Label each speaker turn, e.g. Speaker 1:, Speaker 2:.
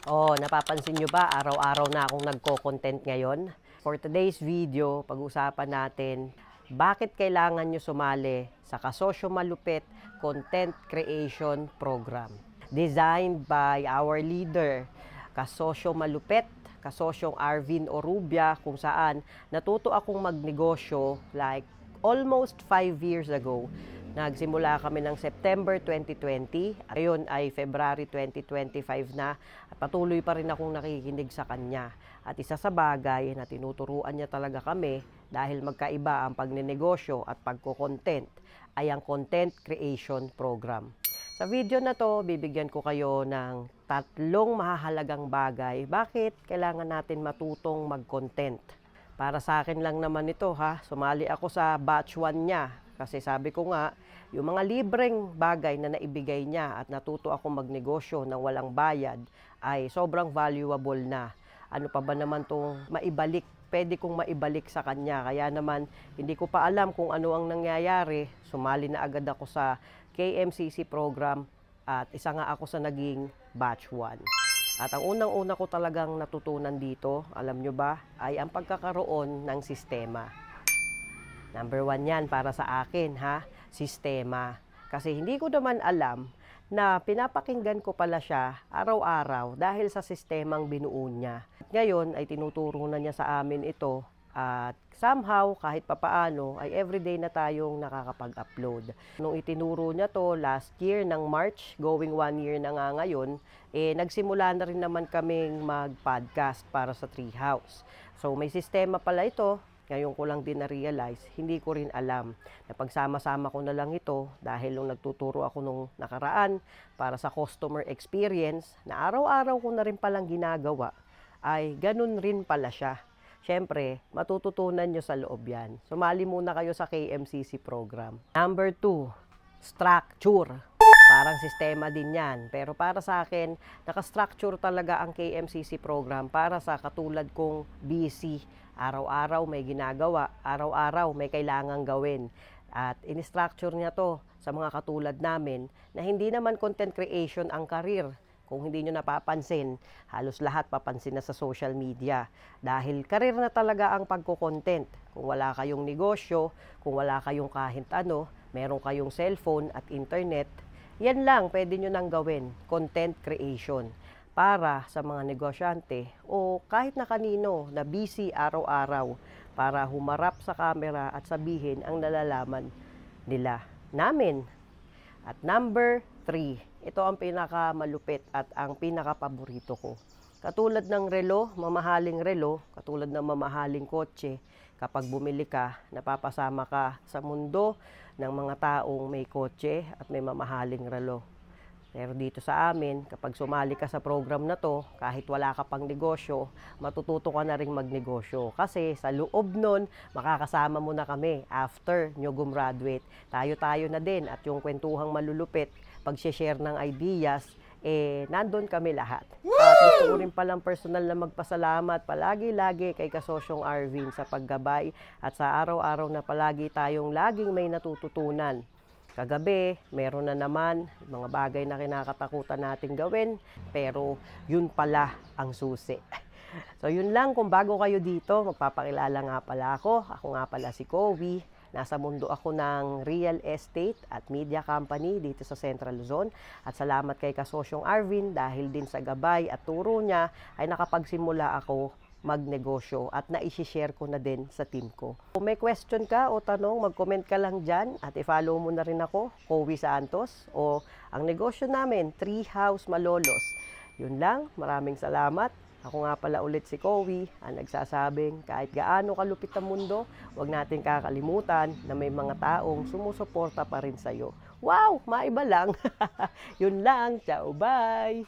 Speaker 1: Oh, napapansin nyo ba, araw-araw na akong nagko-content ngayon? For today's video, pag-usapan natin, bakit kailangan nyo sumali sa Kasosyo Malupit Content Creation Program. Designed by our leader, Kasosyo Malupit, Kasosyong Arvin Orubia, kung saan natuto akong magnegosyo like almost 5 years ago. Nagsimula kami ng September 2020. Ngayon ay February 2025 na at patuloy pa rin akong nakikinig sa kanya. At isa sa bagay na tinuturuan niya talaga kami dahil magkaiba ang pagnenegosyo at pagko-content ay ang Content Creation Program. Sa video na to, bibigyan ko kayo ng 3 mahahalagang bagay. Bakit kailangan natin matutong mag-content? Para sa akin lang naman ito ha. Sumali ako sa batch 1 niya. Kasi sabi ko nga, yung mga libreng bagay na naibigay niya at natuto ako magnegosyo ng walang bayad ay sobrang valuable na. Ano pa ba naman itong maibalik? Pwede kong maibalik sa kanya. Kaya naman, hindi ko pa alam kung ano ang nangyayari. Sumali na agad ako sa KMCC program at isa nga ako sa naging batch 1. At ang unang-una ko talagang natutunan dito, alam nyo ba, ay ang pagkakaroon ng sistema. Number 1 yan para sa akin, ha? Sistema. Kasi hindi ko naman alam na pinapakinggan ko pala siya araw-araw dahil sa sistemang binuo niya. Ngayon ay tinuturo na niya sa amin ito at somehow kahit papaano ay everyday na tayong nakakapag-upload. Nung itinuro niya to last year ng March, going 1 year na nga ngayon, nagsimula na rin naman kaming mag-podcast para sa Treehouse. So may sistema pala ito. Ngayon ko lang din na-realize, hindi ko rin alam. Napagsama-sama ko na lang ito dahil nung nagtuturo ako nung nakaraan para sa customer experience na araw-araw ko na rin palang ginagawa, ay ganun rin pala siya. Siyempre, matututunan nyo sa loob yan. Sumali muna kayo sa KMCC program. Number 2, structure. Parang sistema din yan. Pero para sa akin, naka-structure talaga ang KMCC program para sa katulad kong busy. Araw-araw may ginagawa, araw-araw may kailangang gawin. At in-structure niya to sa mga katulad namin na hindi naman content creation ang karir. Kung hindi nyo napapansin, halos lahat papansin na sa social media. Dahil karir na talaga ang pagko-content. Kung wala kayong negosyo, kung wala kayong kahit ano, meron kayong cellphone at internet, yan lang pwede nyo nang gawin, content creation. Para sa mga negosyante o kahit na kanino na busy araw-araw para humarap sa camera at sabihin ang nalalaman nila namin. At number 3, ito ang pinakamalupit at ang pinakapaborito ko. Katulad ng relo, mamahaling relo, katulad ng mamahaling kotse, kapag bumili ka, napapasama ka sa mundo ng mga taong may kotse at may mamahaling relo. Pero dito sa amin, kapag sumali ka sa program na to, kahit wala ka pang negosyo, matututo ka na rin magnegosyo. Kasi sa loob nun, makakasama mo na kami after nyo gumraduate. Tayo-tayo na din at yung kwentuhang malulupit, pag-share ng ideas, nandun kami lahat. At gusto ko rin palang personal na magpasalamat palagi-lagi kay Kasosyong Arvin sa paggabay at sa araw-araw na palagi tayong laging may natututunan. Kagabi, meron na naman mga bagay na kinakatakutan nating gawin, pero yun pala ang susi. So yun lang, kung bago kayo dito, magpapakilala nga pala ako. Ako nga pala si Cowie. Nasa mundo ako ng real estate at media company dito sa Central Luzon. At salamat kay Kasosyong Arvin dahil din sa gabay at turo niya ay nakapagsimula ako magnegosyo at na-share ko na din sa team ko. Kung may question ka o tanong, mag-comment ka lang dyan at i-follow mo na rin ako, Cowie Santos, o ang negosyo namin, Treehouse Malolos. Yun lang, maraming salamat. Ako nga pala ulit si Cowie, ang nagsasabing kahit gaano kalupit ang mundo, huwag natin kakalimutan na may mga taong sumusuporta pa rin sa'yo. Wow, maiba lang. Yun lang, ciao, bye!